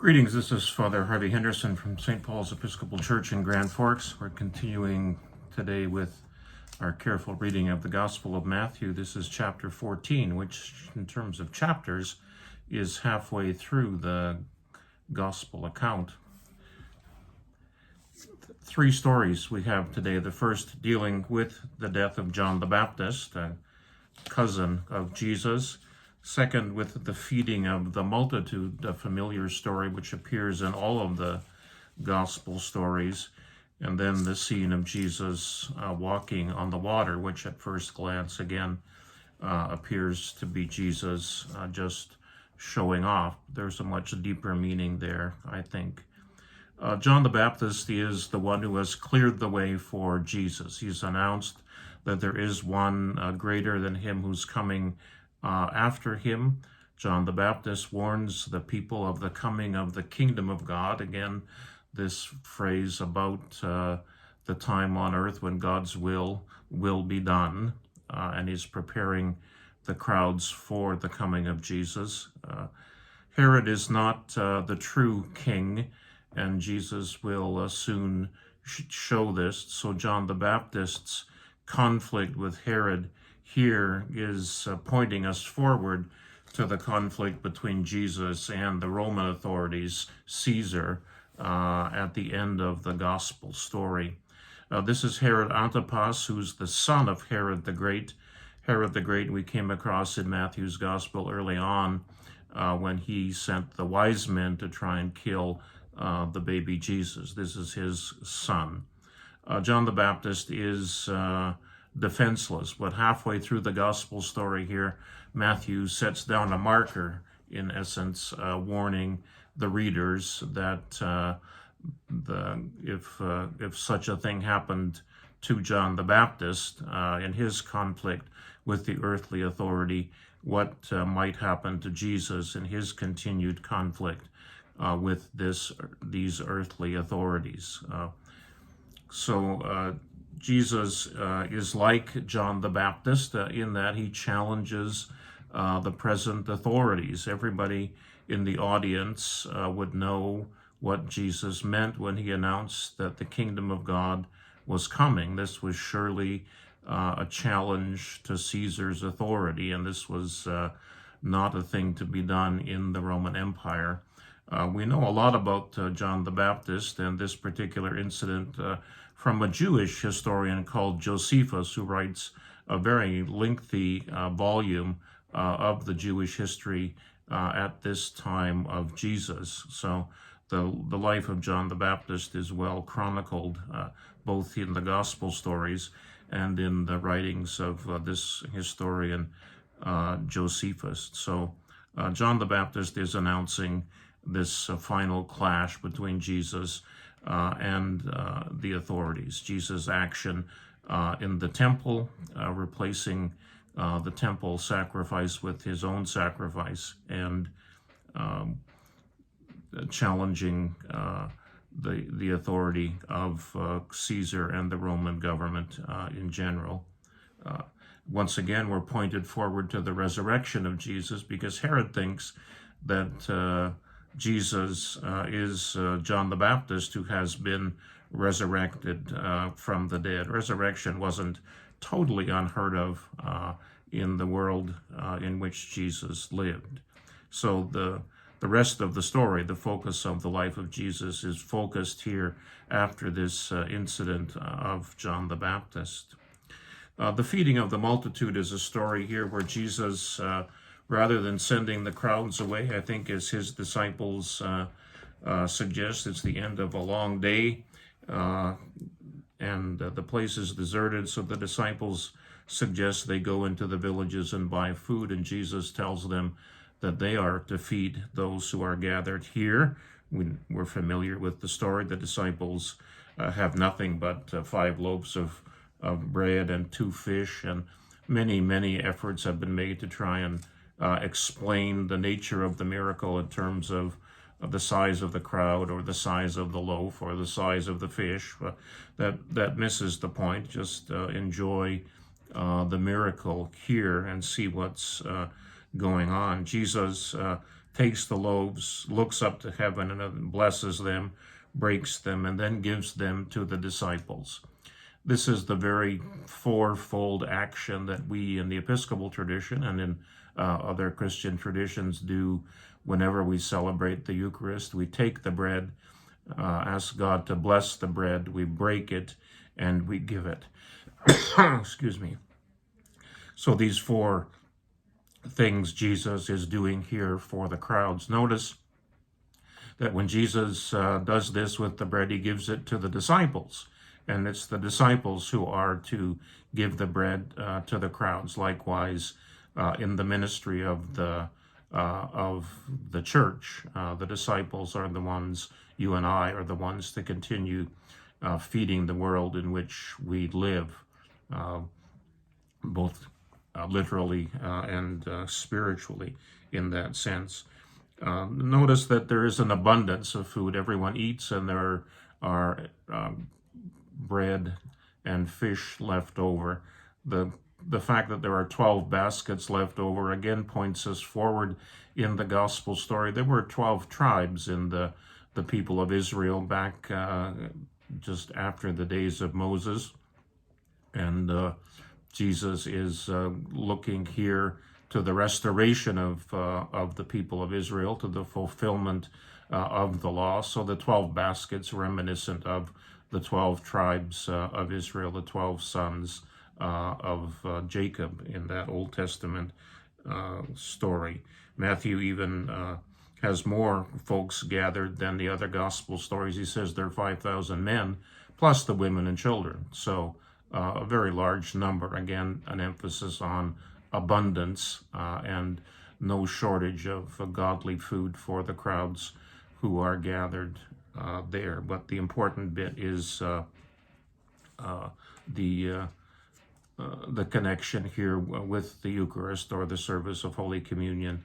Greetings, this is Father Harvey Henderson from St. Paul's Episcopal Church in Grand Forks. We're continuing today with our careful reading of the Gospel of Matthew. This is chapter 14, which in terms of chapters is halfway through the Gospel account. Three stories we have today. The first dealing with the death of John the Baptist, a cousin of Jesus. Second, with the feeding of the multitude, a familiar story which appears in all of the gospel stories. And then the scene of Jesus walking on the water, which at first glance again appears to be Jesus just showing off. There's a much deeper meaning there, I think. John the Baptist is the one who has cleared the way for Jesus. He's announced that there is one greater than him who's coming after him. John the Baptist warns the people of the coming of the kingdom of God. Again, this phrase about the time on earth when God's will be done, and he's preparing the crowds for the coming of Jesus. Herod is not the true king, and Jesus will soon show this. So John the Baptist's conflict with Herod here is pointing us forward to the conflict between Jesus and the Roman authorities, Caesar, at the end of the gospel story. This is Herod Antipas, who's the son of Herod the Great. Herod the Great we came across in Matthew's gospel early on when he sent the wise men to try and kill the baby Jesus. This is his son. John the Baptist is defenseless, but halfway through the gospel story here, Matthew sets down a marker, in essence, warning the readers that if such a thing happened to John the Baptist in his conflict with the earthly authority, what might happen to Jesus in his continued conflict with these earthly authorities. So Jesus is like John the Baptist in that he challenges the present authorities. Everybody in the audience would know what Jesus meant when he announced that the kingdom of God was coming. This was surely a challenge to Caesar's authority, and this was not a thing to be done in the Roman Empire. We know a lot about John the Baptist and this particular incident from a Jewish historian called Josephus, who writes a very lengthy volume of the Jewish history at this time of Jesus. So the life of John the Baptist is well chronicled, both in the gospel stories and in the writings of this historian Josephus. So John the Baptist is announcing this final clash between Jesus and the authorities. Jesus' action in the temple, replacing the temple sacrifice with his own sacrifice, and challenging the authority of Caesar and the Roman government in general. Once again, we're pointed forward to the resurrection of Jesus, because Herod thinks that Jesus is John the Baptist, who has been resurrected from the dead. Resurrection wasn't totally unheard of in the world in which Jesus lived. So the rest of the story, the focus of the life of Jesus, is focused here after this incident of John the Baptist. The feeding of the multitude is a story here where Jesus, rather than sending the crowds away, I think as his disciples suggest, it's the end of a long day and the place is deserted, so the disciples suggest they go into the villages and buy food, and Jesus tells them that they are to feed those who are gathered here. We're familiar with the story. The disciples have nothing but 5 loaves of bread and 2 fish, and many efforts have been made to try and explain the nature of the miracle in terms of the size of the crowd, or the size of the loaf, or the size of the fish. That misses the point. Just enjoy the miracle here and see what's going on. Jesus takes the loaves, looks up to heaven and blesses them, breaks them, and then gives them to the disciples. This is the very fourfold action that we in the Episcopal tradition and in other Christian traditions do whenever we celebrate the Eucharist. We take the bread, ask God to bless the bread, we break it, and we give it. Excuse me. So these four things Jesus is doing here for the crowds. Notice that when Jesus does this with the bread, he gives it to the disciples. And it's the disciples who are to give the bread to the crowds. Likewise, in the ministry of the church, the disciples are the ones, you and I are the ones to continue feeding the world in which we live, both literally and spiritually in that sense. Notice that there is an abundance of food. Everyone eats, and there are bread and fish left over. The fact that there are 12 baskets left over again points us forward in the gospel story. There were 12 tribes in the people of Israel back just after the days of Moses. And Jesus is looking here to the restoration of the people of Israel, to the fulfillment of the law. So the 12 baskets reminiscent of the 12 tribes of Israel, the 12 sons of Jacob in that Old Testament story. Matthew even has more folks gathered than the other gospel stories. He says there are 5,000 men, plus the women and children. So a very large number. Again, an emphasis on abundance and no shortage of godly food for the crowds who are gathered there. But the important bit is the connection here with the Eucharist, or the service of Holy Communion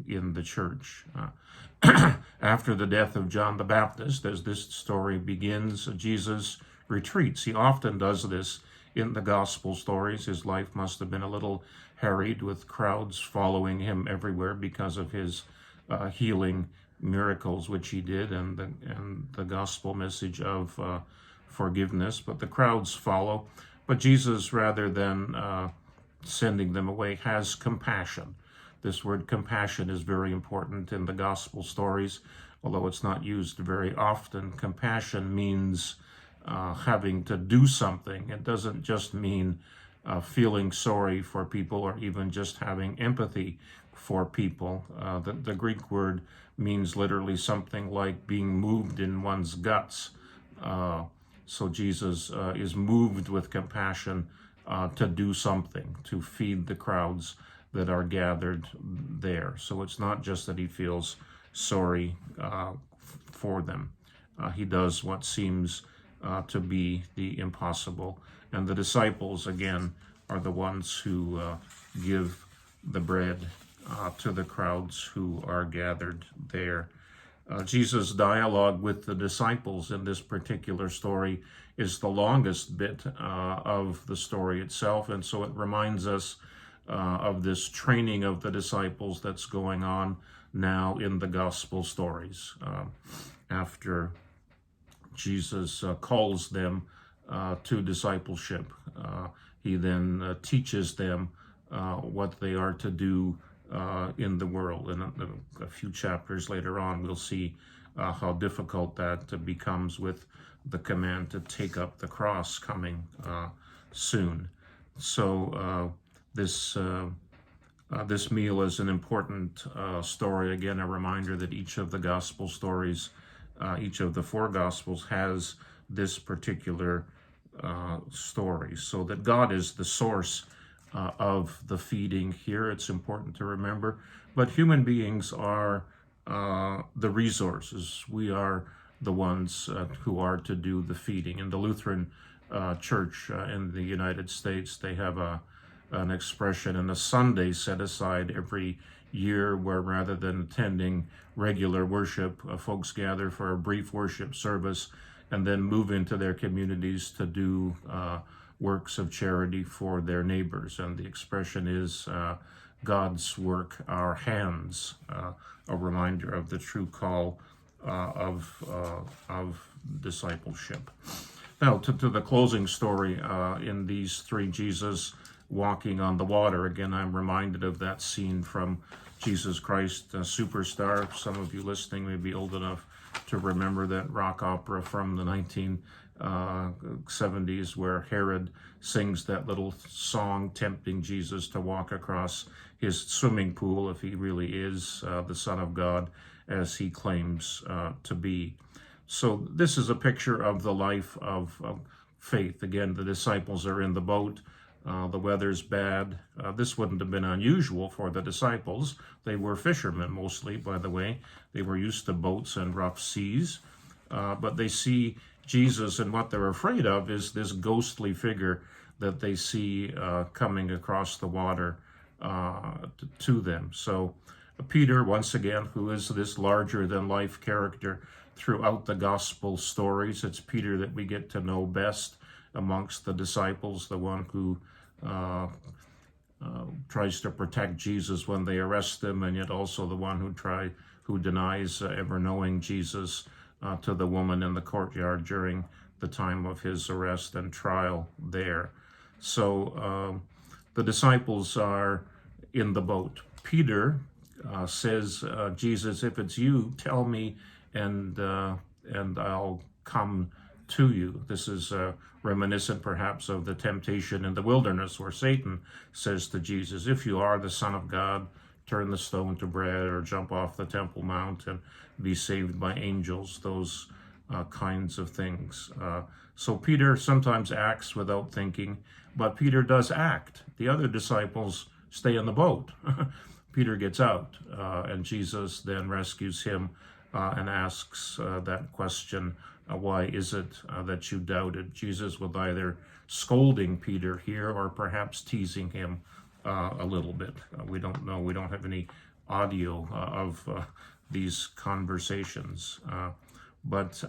in the church. After the death of John the Baptist, as this story begins, Jesus retreats. He often does this in the gospel stories. His life must have been a little harried, with crowds following him everywhere because of his healing miracles which he did, and the gospel message of forgiveness. But the crowds follow. But Jesus, rather than sending them away, has compassion. This word compassion is very important in the gospel stories, although it's not used very often. Compassion means having to do something. It doesn't just mean feeling sorry for people, or even just having empathy for people. The Greek word means literally something like being moved in one's guts. So Jesus is moved with compassion to do something, to feed the crowds that are gathered there. So it's not just that he feels sorry for them. He does what seems to be the impossible. And the disciples, again, are the ones who give the bread to the crowds who are gathered there. Jesus' dialogue with the disciples in this particular story is the longest bit of the story itself, and so it reminds us of this training of the disciples that's going on now in the gospel stories. After Jesus calls them to discipleship, he then teaches them what they are to do in the world. And a few chapters later on, we'll see how difficult that becomes with the command to take up the cross coming soon. So this meal is an important story. Again, a reminder that each of the gospel stories, each of the four gospels, has this particular story. So that God is the source of the feeding here, it's important to remember. But human beings are the resources. We are the ones who are to do the feeding. In the Lutheran Church in the United States, they have an expression and a Sunday set aside every year where, rather than attending regular worship, folks gather for a brief worship service and then move into their communities to do works of charity for their neighbors. And the expression is God's work, our hands, a reminder of the true call of discipleship. Now, to the closing story in these three, Jesus walking on the water. Again, I'm reminded of that scene from Jesus Christ Superstar. Some of you listening may be old enough to remember that rock opera from the 1970s where Herod sings that little song tempting Jesus to walk across his swimming pool if he really is the Son of God, as he claims to be. So this is a picture of the life of faith. Again, the disciples are in the boat. The weather's bad. This wouldn't have been unusual for the disciples. They were fishermen mostly, by the way. They were used to boats and rough seas. But they see Jesus, and what they're afraid of is this ghostly figure that they see coming across the water to them. So Peter, once again, who is this larger-than-life character throughout the gospel stories. It's Peter that we get to know best amongst the disciples, the one who tries to protect Jesus when they arrest him, and yet also the one who denies ever knowing Jesus to the woman in the courtyard during the time of his arrest and trial there. So the disciples are in the boat. Peter says, Jesus, if it's you, tell me, and I'll come to you. This is reminiscent perhaps of the temptation in the wilderness where Satan says to Jesus, if you are the Son of God, turn the stone to bread or jump off the Temple Mount and be saved by angels, those kinds of things. So Peter sometimes acts without thinking, but Peter does act. The other disciples stay in the boat. Peter gets out, and Jesus then rescues him and asks that question, why is it that you doubted? Jesus was either scolding Peter here or perhaps teasing him a little bit. We don't know. We don't have any audio of these conversations. But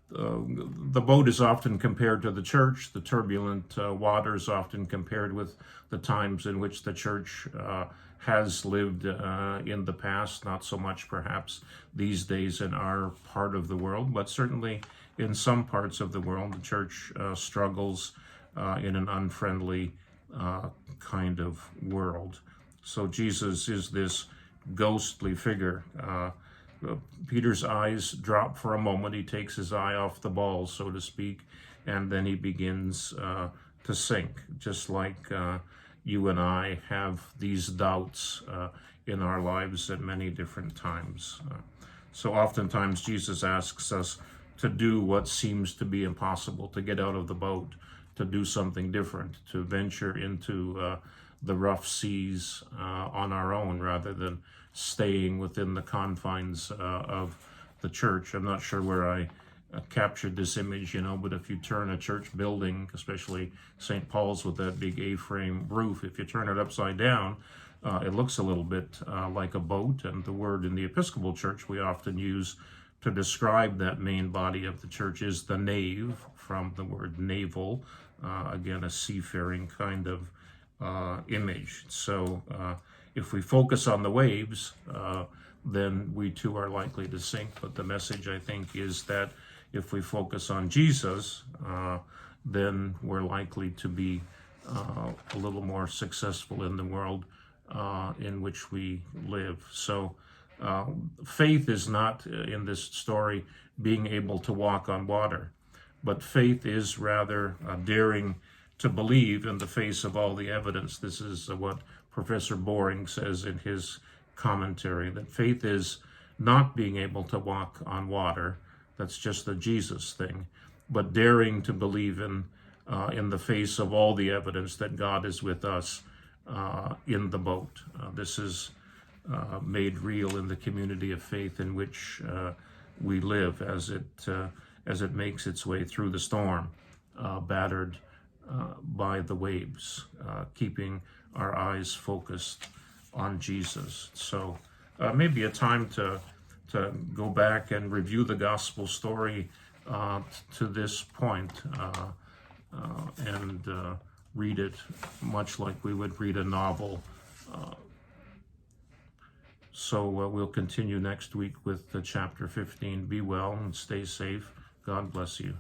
the boat is often compared to the church. The turbulent waters often compared with the times in which the church has lived in the past, not so much perhaps these days in our part of the world, but certainly in some parts of the world, the church struggles in an unfriendly kind of world. So Jesus is this ghostly figure. Peter's eyes drop for a moment. He takes his eye off the ball, so to speak, and then he begins to sink, just like you and I have these doubts in our lives at many different times. So oftentimes Jesus asks us to do what seems to be impossible, to get out of the boat, to do something different, to venture into the rough seas on our own rather than staying within the confines of the church. I'm not sure where I captured this image, but if you turn a church building, especially St. Paul's with that big A-frame roof, if you turn it upside down, it looks a little bit like a boat. And the word in the Episcopal Church we often use to describe that main body of the church is the nave, from the word naval, again, a seafaring kind of image. So if we focus on the waves, then we too are likely to sink. But the message, I think, is that if we focus on Jesus, then we're likely to be a little more successful in the world in which we live. So faith is not, in this story, being able to walk on water, but faith is rather daring to believe in the face of all the evidence. This is what Professor Boring says in his commentary, that faith is not being able to walk on water. That's just the Jesus thing, but daring to believe in the face of all the evidence that God is with us in the boat. This is made real in the community of faith in which we live as it makes its way through the storm, battered by the waves, keeping our eyes focused on Jesus. So maybe a time to go back and review the gospel story to this point and read it much like we would read a novel So we'll continue next week with chapter 15. Be well and stay safe. God bless you.